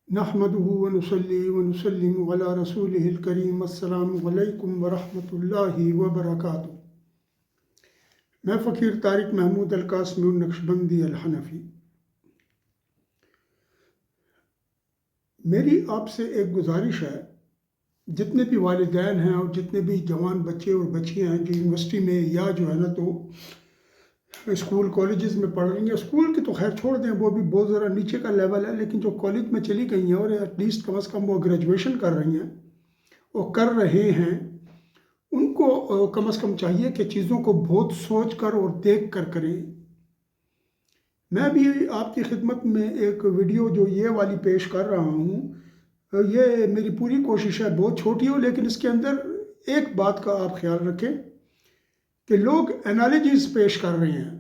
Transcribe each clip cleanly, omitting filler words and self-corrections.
نحمده ونصلي ونسلم على رسوله الكريم السلام علیکم ورحمۃ اللہ وبرکاتہ۔ میں فقیر طارق محمود القاسمی النقشبندی الحنفی۔ میری آپ سے ایک گزارش ہے، جتنے بھی والدین ہیں اور جتنے بھی جوان بچے اور بچیاں ہیں جو یونیورسٹی میں یا جو ہے نا تو اسکول کالجز میں پڑھ رہی ہیں، اسکول کی تو خیر چھوڑ دیں، وہ بھی بہت ذرا نیچے کا لیول ہے، لیکن جو کالج میں چلی گئی ہیں اور ایٹ لیسٹ کم از کم وہ گریجویشن کر رہی ہیں اور کر رہے ہیں، ان کو کم از کم چاہیے کہ چیزوں کو بہت سوچ کر اور دیکھ کر کریں۔ میں بھی آپ کی خدمت میں ایک ویڈیو جو یہ والی پیش کر رہا ہوں، یہ میری پوری کوشش ہے بہت چھوٹی ہو، لیکن اس کے اندر ایک بات کا آپ خیال رکھیں کہ لوگ انالوجیز پیش کر رہے ہیں۔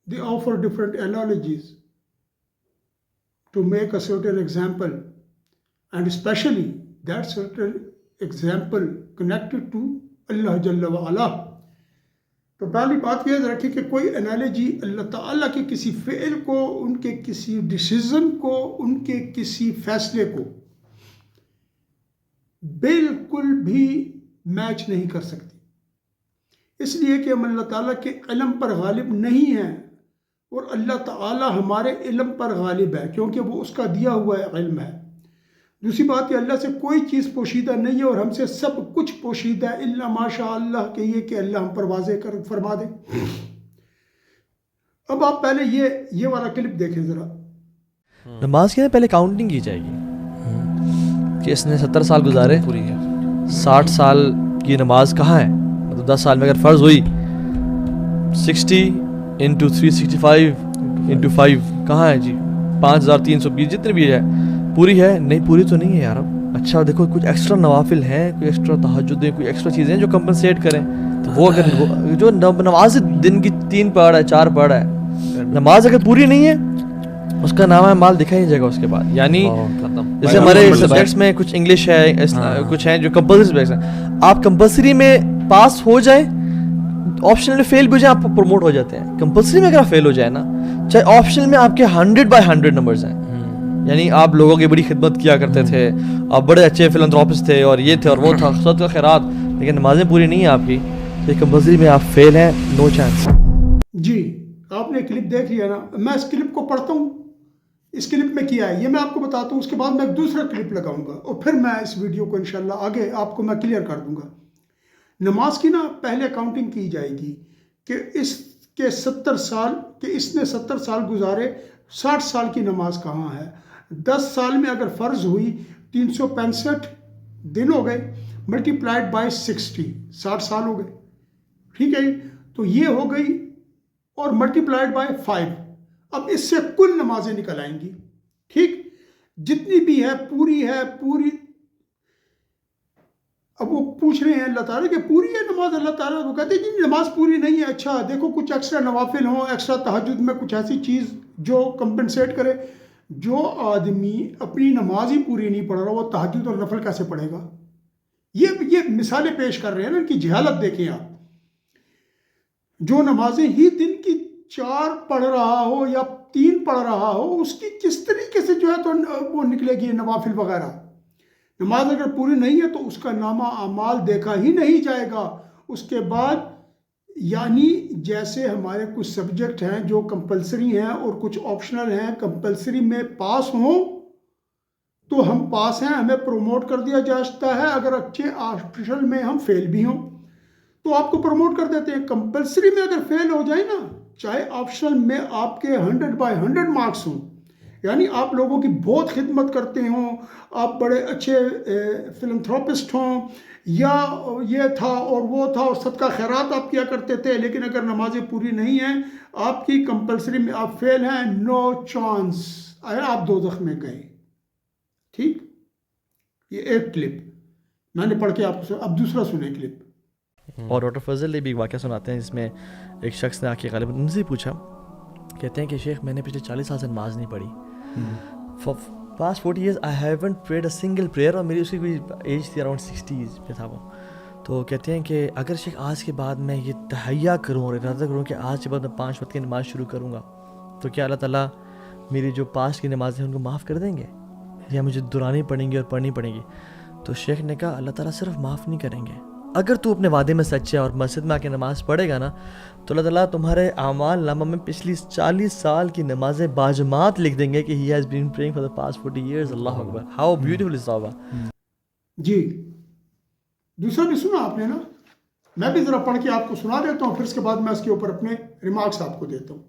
They offer different analogies to make a certain example, and especially that certain example connected to اللہ جل وعلا۔ تو پہلی بات یہ رکھیں کہ کوئی انالوجی اللہ تعالیٰ کے کسی فعل کو، ان کے کسی ڈیسیزن کو، ان کے کسی فیصلے کو بالکل بھی میچ نہیں کر سکتی، اس لیے کہ ہم اللہ تعالیٰ کے علم پر غالب نہیں ہیں اور اللہ تعالیٰ ہمارے علم پر غالب ہے، کیونکہ وہ اس کا دیا ہوا علم ہے۔ دوسری بات یہ، اللہ سے کوئی چیز پوشیدہ نہیں ہے اور ہم سے سب کچھ پوشیدہ ہے، الا ماشاء اللہ کہ یہ کہ اللہ ہم پر واضح کر فرما دے۔ اب آپ پہلے یہ والا کلپ دیکھیں ذرا۔ نماز کی نا پہلے کاؤنٹنگ کی جائے گی کہ اس نے 70 سال گزارے، 60 سال کی نماز کہاں ہے، مطلب 10 سال میں اگر فرض ہوئی 60 انٹو 365 انٹو 5 کہاں ہے جی، 5320 جتنے بھی ہے، پوری ہے؟ نہیں پوری تو نہیں ہے یار۔ اچھا دیکھو کچھ ایکسٹرا نوافل ہیں، کوئی ایکسٹرا تہجد ہے، کوئی ایکسٹرا چیزیں جو کمپنسیٹ کریں، تو وہ اگر جو نماز دن کی 3 پڑھ ہے 4 پڑھ ہے، نماز اگر پوری نہیں ہے اس کا نام ہے مال دکھائی نہیں جائے گا اس کے بعد۔ یعنی جیسے ہمارے سبجیکٹس میں کچھ انگلش ہے، کچھ ہیں جو کمپلسری سبجیکٹس ہیں، آپ کمپلسری میں پاس ہو جائیں، آپشنل میں فیل بھی ہو جائیں، آپ پروموٹ ہو جاتے ہیں۔ کمپلسری میں اگر فیل ہو جائے نا، چاہے آپشنل میں آپ کے 100/100 نمبرز ہیں، یعنی آپ لوگوں کی بڑی خدمت کیا کرتے تھے، آپ بڑے اچھے فلانتھروپسٹ تھے اور یہ تھے اور وہ تھا، خدمت کا خیرات، لیکن نمازیں پوری نہیں ہیں آپ کی، تو کمپلسری میں آپ فیل ہیں، نو چانس۔ جی آپ نے کلپ دیکھ لیا نا، میں اس کلپ کو پڑھتا ہوں، اس کلپ میں کیا ہے یہ میں آپ کو بتاتا ہوں، اس کے بعد میں ایک دوسرا کلپ لگاؤں گا اور پھر میں اس ویڈیو کو انشاءاللہ آگے آپ کو میں کلیئر کر دوں گا۔ نماز کی نا پہلے کاؤنٹنگ کی جائے گی کہ اس کے 70 سال، کہ اس نے 70 سال گزارے، 60 سال کی نماز کہاں ہے۔ 10 سال میں اگر فرض ہوئی 365 دن ہو گئے، ملٹیپلائڈ بائی 60 سال ہو گئے، ٹھیک ہے، تو یہ ہو گئی اور ملٹیپلائڈ بائی 5، اب اس سے کل نمازیں نکل آئیں گی، ٹھیک، جتنی بھی ہے پوری۔ اب وہ پوچھ رہے ہیں اللہ تعالیٰ کہ پوری ہے نماز، اللہ تعالیٰ وہ کہتے ہیں جی نماز پوری نہیں ہے۔ اچھا دیکھو کچھ ایکسٹرا نوافل ہوں، ایکسٹرا تہجد میں کچھ ایسی چیز جو کمپنسیٹ کرے۔ جو آدمی اپنی نماز ہی پوری نہیں پڑھ رہا، وہ تہجد اور نفل کیسے پڑھے گا؟ یہ مثالیں پیش کر رہے ہیں نا، ان کی جہالت دیکھیں آپ۔ جو نمازیں ہی دن کی 4 پڑھ رہا ہو یا 3 پڑھ رہا ہو، اس کی کس طریقے سے جو ہے تو وہ نکلے گی نوافل وغیرہ۔ نماز اگر پوری نہیں ہے تو اس کا نامہ اعمال دیکھا ہی نہیں جائے گا۔ اس کے بعد یعنی جیسے ہمارے کچھ سبجیکٹ ہیں جو کمپلسری ہیں اور کچھ آپشنل ہیں، کمپلسری میں پاس ہوں تو ہم پاس ہیں، ہمیں پروموٹ کر دیا جاتا ہے، اگر اچھے آپشنل میں ہم فیل بھی ہوں تو آپ کو پروموٹ کر دیتے ہیں۔ کمپلسری میں اگر فیل ہو جائے نا، چاہے آپشنل میں آپ کے 100/100 مارکس ہوں، یعنی آپ لوگوں کی بہت خدمت کرتے ہوں، آپ بڑے اچھے فلانتھروپسٹ ہوں، یا یہ تھا اور وہ تھا اور صدقہ خیرات آپ کیا کرتے تھے، لیکن اگر نمازیں پوری نہیں ہیں، آپ کی کمپلسری میں آپ فیل ہیں، نو چانس، آپ دوزخ میں گئے، ٹھیک۔ یہ ایک کلپ میں نے پڑھ کے آپ سے، اب دوسرا سنیں کلپ۔ اور ڈاکٹر فضل نے بھی ایک واقعہ سناتے ہیں جس میں ایک شخص نے آ کے غالباً ان سے پوچھا، کہتے ہیں کہ شیخ میں نے پچھلے 40 سال سے نماز نہیں پڑھی، for past 40 years I haven't parade a single prayer, اور میری اس کی کوئی ایج تھی اراؤنڈ 60s پہ تھا وہ، تو کہتے ہیں کہ اگر شیخ آج کے بعد میں یہ تہیہ کروں اور ارادہ کروں کہ آج کے بعد میں 5 وقت کی نماز شروع کروں گا، تو کیا اللہ تعالیٰ میری جو پاسٹ کی نمازیں ہیں ان کو معاف کر دیں گے؟ یا مجھے دہرانی پڑیں گی اور پڑھنی پڑیں گی. تو شیخ نے کہا اللہ تعالیٰ صرف معاف نہیں کریں گے, اگر تو اپنے وعدے میں سچ ہے اور مسجد میں آ کے نماز پڑھے گا نا تو اللہ تعالیٰ تمہارے اعمال نامہ میں پچھلی 40 سال کی نمازیں باجماعت لکھ دیں گے کہ he has been praying for the past 40 years. Allah Akbar, how beautiful is توبہ. جی دوسرا بھی سنا آپ نے نا, میں بھی ذرا پڑھ کے آپ کو سنا دیتا ہوں, پھر اس کے بعد میں اس کے اوپر اپنے ریمارکس آپ کو دیتا ہوں.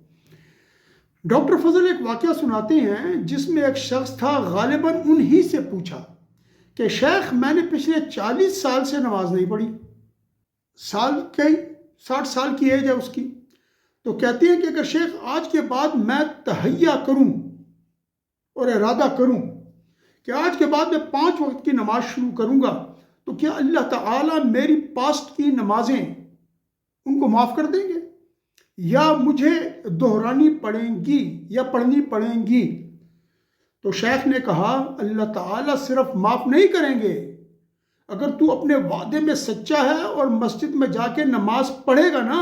ڈاکٹر فضل ایک واقعہ سناتے ہیں جس میں ایک شخص تھا, غالباً انہی سے پوچھا کہ شیخ میں نے پچھلے 40 سال سے نماز نہیں پڑھی. سال کئی 60 سال کی ایج ہے اس کی. تو کہتے ہیں کہ اگر شیخ آج کے بعد میں تہیہ کروں اور ارادہ کروں کہ آج کے بعد میں 5 وقت کی نماز شروع کروں گا تو کیا اللہ تعالیٰ میری پاسٹ کی نمازیں ان کو معاف کر دیں گے یا مجھے دہرانی پڑیں گی یا پڑھنی پڑیں گی؟ تو شیخ نے کہا اللہ تعالیٰ صرف معاف نہیں کریں گے, اگر تو اپنے وعدے میں سچا ہے اور مسجد میں جا کے نماز پڑھے گا نا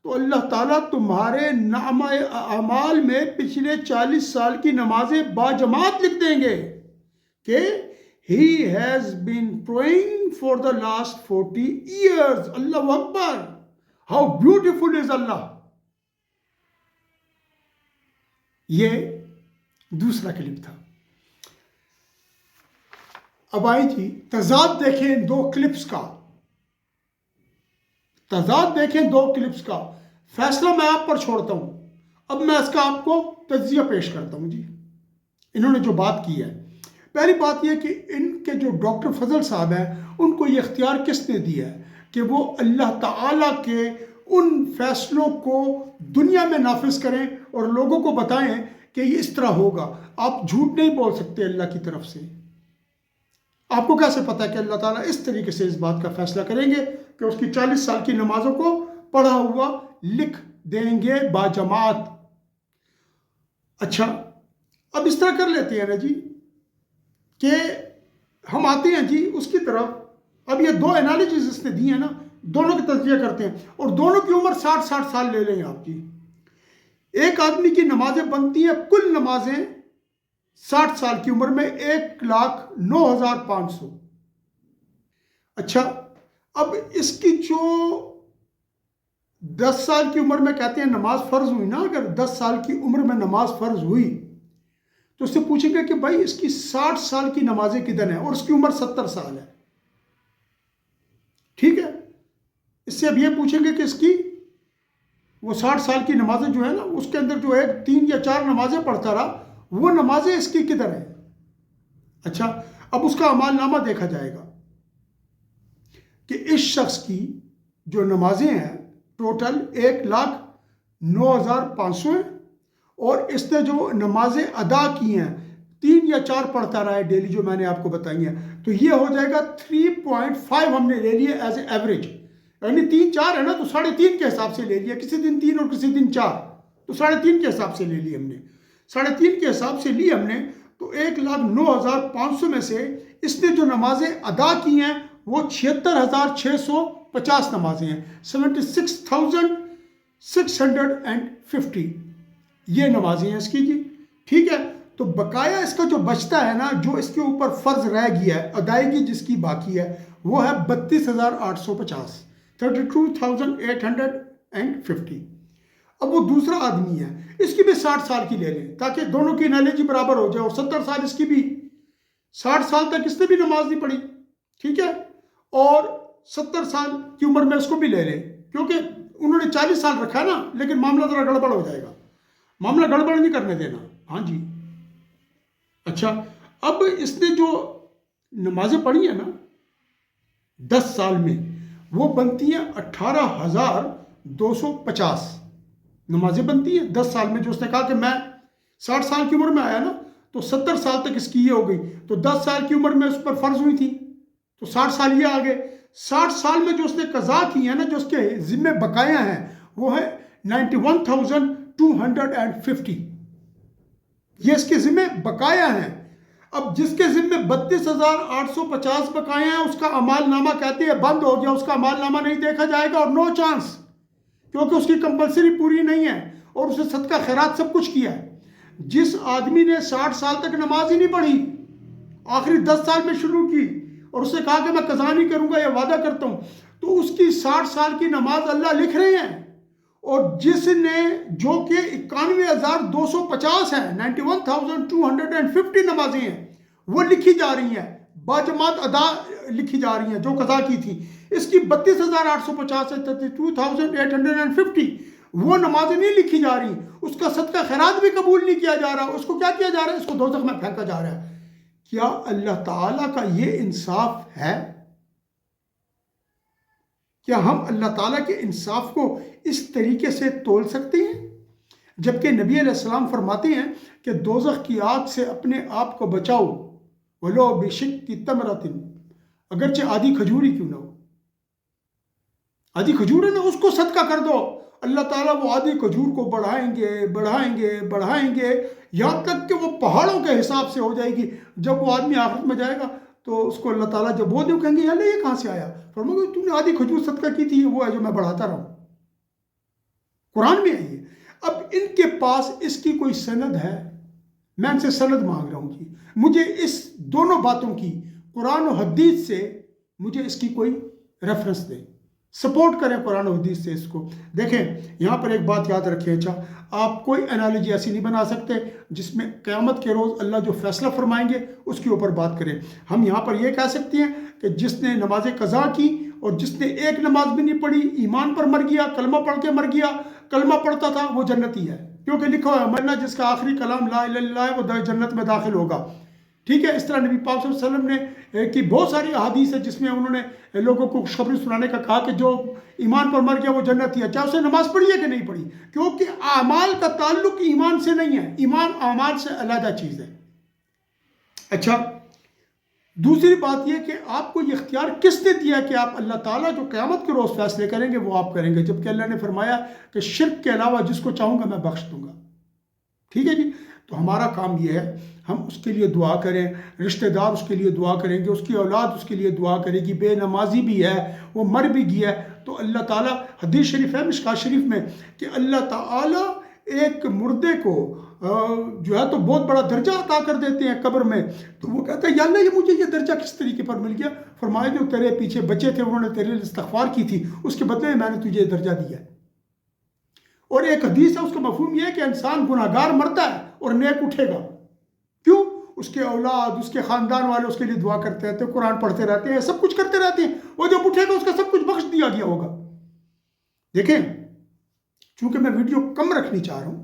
تو اللہ تعالیٰ تمہارے نامہ اعمال میں پچھلے 40 سال کی نمازیں باجماعت لکھ دیں گے کہ he has been praying for the last 40 years. Allah Akbar, how beautiful is Allah. یہ دوسرا کلپ تھا. اب آئی تھی تضاد دیکھیں ان 2 کلپس کا, تضاد دیکھیں 2 کلپس کا. فیصلہ میں آپ پر چھوڑتا ہوں, اب میں اس کا آپ کو تجزیہ پیش کرتا ہوں. جی انہوں نے جو بات کی ہے, پہلی بات یہ کہ ان کے جو ڈاکٹر فضل صاحب ہیں ان کو یہ اختیار کس نے دیا ہے کہ وہ اللہ تعالیٰ کے ان فیصلوں کو دنیا میں نافذ کریں اور لوگوں کو بتائیں کہ یہ اس طرح ہوگا. آپ جھوٹ نہیں بول سکتے اللہ کی طرف سے. آپ کو کیسے پتا کہ اللہ تعالیٰ اس طریقے سے اس بات کا فیصلہ کریں گے کہ اس کی 40 سال کی نمازوں کو پڑھا ہوا لکھ دیں گے باجماعت؟ اچھا اب اس طرح کر لیتے ہیں نا جی کہ ہم آتے ہیں جی اس کی طرف. اب یہ 2 انالوجیز اس نے دی ہیں نا, دونوں کی تجزیہ کرتے ہیں اور دونوں کی عمر 60 سال لے لیں آپ جی. ایک آدمی کی نمازیں بنتی ہیں کل نمازیں 60 سال کی عمر میں 1,09,500. اچھا اب اس کی جو 10 سال کی عمر میں کہتے ہیں نماز فرض ہوئی نا, اگر 10 سال کی عمر میں نماز فرض ہوئی تو اس سے پوچھیں گے کہ بھائی اس کی 60 سال کی نمازیں کدھر ہیں, اور اس کی عمر 70 سال ہے. ٹھیک ہے, اس سے اب یہ پوچھیں گے کہ اس کی وہ 60 سال کی نمازیں جو ہے نا اس کے اندر جو ہے 3 یا 4 نمازیں پڑھتا رہا, وہ نمازیں اس کی کدھر ہیں؟ اچھا اب اس کا اعمال نامہ دیکھا جائے گا کہ اس شخص کی جو نمازیں ہیں ٹوٹل 1,09,500 ہیں, اور اس نے جو نمازیں ادا کی ہیں 3 یا 4 پڑھتا رہا ہے ڈیلی جو میں نے آپ کو بتائی ہیں, تو یہ ہو جائے گا 3.5 ہم نے لے لیے ایز اے ایوریج. یعنی 3-4 ہے نا تو 3.5 کے حساب سے لے لیا, کسی دن 3 اور کسی دن 4, تو 3.5 کے حساب سے لے لی ہم نے. 3.5 کے حساب سے لی ہم نے تو 1,09,500 میں سے اس نے جو نمازیں ادا کی ہیں وہ 76,650 نمازیں ہیں, 76,650 یہ نمازیں ہیں اس کی جی. ٹھیک ہے, تو بقایا اس کا جو بچتا ہے نا, جو اس کے اوپر فرض رہ گیا ہے, ادائیگی جس کی باقی ہے وہ ہے 32,850, 32,850. اب وہ دوسرا آدمی ہے, اس کی بھی 60 سال کی لے لیں تاکہ دونوں کی انالوجی برابر ہو جائے, اور 70 سال اس کی بھی, 60 سال تک اس نے بھی نماز نہیں پڑھی. ٹھیک ہے, اور 70 سال کی عمر میں اس کو بھی لے لیں, کیونکہ انہوں نے 40 سال رکھا ہے نا, لیکن معاملہ ذرا گڑبڑ ہو جائے گا, معاملہ گڑبڑ نہیں کرنے دینا. ہاں جی. اچھا اب اس نے جو نمازیں پڑھی ہیں نا 10 سال میں, وہ بنتی ہیں 18,250 نمازیں بنتی ہیں 10 سال میں. جو اس نے کہا کہ میں 60 سال کی عمر میں آیا نا تو 70 سال تک اس کی یہ ہو گئی, تو 10 سال کی عمر میں اس پر فرض ہوئی تھی تو 60 سال یہ آگے. 60 سال میں جو اس نے قضا کی ہے نا, جو اس کے ذمہ بقایا ہیں وہ ہے 91,250, یہ اس کے ذمہ بقایا ہیں. اب جس کے ذمہ 32,850 بقایا ہیں اس کا اعمال نامہ کہتے ہیں بند ہو گیا, اس کا اعمال نامہ نہیں دیکھا جائے گا, اور نو چانس, کیونکہ اس کی کمپلسری پوری نہیں ہے اور اسے صدقہ خیرات سب کچھ کیا ہے. جس آدمی نے 60 سال تک نماز ہی نہیں پڑھی آخری 10 سال میں شروع کی اور اس نے کہا کہ میں قضا نہیں کروں گا، یہ وعدہ کرتا ہوں، تو اس کی 60 سال کی نماز اللہ لکھ رہے ہیں. اور جس نے جو کہ 91,250 ہے، 91,250 نمازیں ہیں وہ لکھی جا رہی ہیں، باجماعت ادا لکھی جا رہی ہیں جو قضا کی تھی. اس کی 32,850 ہے، 32,850 وہ نمازیں نہیں لکھی جا رہی. اس کا صدقہ خیرات بھی قبول نہیں کیا جا رہا. اس کو کیا کیا جا رہا ہے؟ اس کو دوزخ میں پھینکا جا رہا ہے. کیا اللہ تعالیٰ کا یہ انصاف ہے؟ کیا ہم اللہ تعالیٰ کے انصاف کو اس طریقے سے تول سکتے ہیں؟ جبکہ نبی علیہ السلام فرماتے ہیں کہ دوزخ کی آگ سے اپنے آپ کو بچاؤ وَلَوْ بِشِقِّ تَمْرَةٍ، اگرچہ آدھی کھجور ہی کیوں نہ ہو. آدھی کھجور ہے نا، اس کو صدقہ کر دو. اللہ تعالیٰ وہ آدھی کھجور کو بڑھائیں گے بڑھائیں گے بڑھائیں گے یہاں تک کہ وہ پہاڑوں کے حساب سے ہو جائے گی. جب وہ آدمی آخرت میں جائے گا تو اس کو اللہ تعالیٰ جب وہ دے کہیں گے اللہ یہ کہاں سے آیا؟ فرمائیں گے تو نے آدھی کھجور صدقہ کی تھی، وہ ہے جو میں بڑھاتا رہا ہوں. قرآن میں ہے یہ. اب ان کے پاس اس کی کوئی سند ہے؟ میں ان سے سند مانگ رہا ہوں جی، مجھے اس دونوں باتوں کی قرآن و حدیث سے مجھے اس کی کوئی ریفرنس دیں، سپورٹ کریں قرآن و حدیث سے اس کو. دیکھیں یہاں پر ایک بات یاد رکھیں، اچھا آپ کوئی انالوجی ایسی نہیں بنا سکتے جس میں قیامت کے روز اللہ جو فیصلہ فرمائیں گے اس کے اوپر بات کریں. ہم یہاں پر یہ کہہ سکتے ہیں کہ جس نے نماز قضا کی اور جس نے ایک نماز بھی نہیں پڑھی، ایمان پر مر گیا، کلمہ پڑھ کے مر گیا، کلمہ پڑھتا تھا، وہ جنتی ہے، کیونکہ لکھا ہے مرنا جس کا آخری کلام لا الہ الا اللہ ہے وہ جنت میں داخل ہوگا. ٹھیک ہے. اس طرح نبی پاک صلی اللہ علیہ وسلم نے کی بہت ساری احادیث ہے جس میں انہوں نے لوگوں کو خوشخبری سنانے کا کہا کہ جو ایمان پر مر گیا وہ جنتی ہے، چاہے اس نے نماز پڑھی ہے کہ نہیں پڑھی، کیونکہ اعمال کا تعلق ایمان سے نہیں ہے، ایمان اعمال سے علیحدہ چیز ہے. اچھا دوسری بات یہ کہ آپ کو یہ اختیار کس نے دیا کہ آپ اللہ تعالیٰ جو قیامت کے روز فیصلے کریں گے وہ آپ کریں گے، جبکہ اللہ نے فرمایا کہ شرک کے علاوہ جس کو چاہوں گا میں بخش دوں گا. ٹھیک ہے جی. تو ہمارا کام یہ ہے ہم اس کے لیے دعا کریں، رشتہ دار اس کے لیے دعا کریں گے، اس کی اولاد اس کے لیے دعا کرے گی، بے نمازی بھی ہے وہ مر بھی گیا ہے تو اللہ تعالیٰ، حدیث شریف ہے مشکات شریف میں کہ اللہ تعالیٰ ایک مردے کو جو ہے تو بہت بڑا درجہ عطا کر دیتے ہیں قبر میں. تو وہ کہتا ہے یا اللہ یہ مجھے یہ درجہ کس طریقے پر مل گیا؟ فرمایا جو تیرے پیچھے بچے تھے انہوں نے تیرے لیے استغفار کی تھی، اس کے بدلے میں نے تجھے یہ درجہ دیا ہے. اور ایک حدیث ہے اس کا مفہوم یہ ہے کہ انسان گناہگار مرتا ہے اور نیک اٹھے گا. کیوں؟ اس کے اولاد اس کے خاندان والے اس کے لیے دعا کرتے رہتے ہیں، قرآن پڑھتے رہتے ہیں، سب کچھ کرتے رہتے ہیں. وہ جب اٹھے گا اس کا سب کچھ بخش دیا گیا ہوگا. دیکھیں چونکہ میں ویڈیو کم رکھنی چاہ رہا ہوں،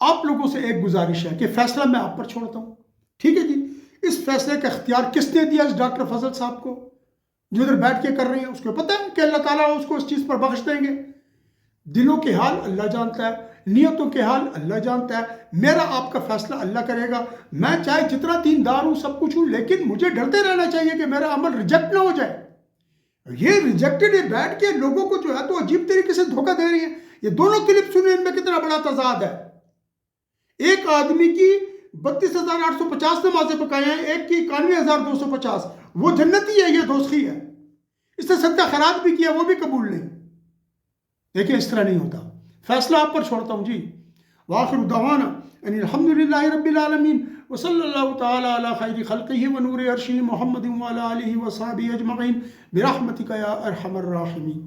آپ لوگوں سے ایک گزارش ہے کہ فیصلہ میں آپ پر چھوڑتا ہوں. ٹھیک ہے جی. اس فیصلے کا اختیار کس نے دیا؟ اس ڈاکٹر فضل صاحب کو جو ادھر بیٹھ کے کر رہے ہیں. اس کو پتہ ہے کہ اللہ تعالیٰ اس کو اس چیز پر بخش دیں گے. دلوں کے حال اللہ جانتا ہے، نیتوں کے حال اللہ جانتا ہے. میرا آپ کا فیصلہ اللہ کرے گا. میں چاہے جتنا دیندار ہوں سب کچھ ہوں لیکن مجھے ڈرتے رہنا چاہیے کہ میرا عمل ریجیکٹ نہ ہو جائے. یہ ریجیکٹڈ بیٹھ کے لوگوں کو جو ہے تو عجیب طریقے سے دھوکہ دے رہی ہیں. یہ دونوں کلپ سنیں، ان میں کتنا بڑا تضاد ہے. ایک آدمی کی 32,850 نمازیں بقایا ہیں، ایک کی 91,250. وہ جنتی ہے، یہ دوزخی ہے. اس نے صدقہ خیرات بھی کیا وہ بھی قبول نہیں. دیکھیں اس طرح نہیں ہوتا. فیصلہ آپ پر چھوڑتا ہوں جی. وآخر دعوانا ان الحمدللہ رب العالمین وصلی اللہ تعالی علی خیر خلقہ ونور عرشہ محمد وعلی آلہ وصحبہ اجمعین برحمتک یا ارحم الراحمین.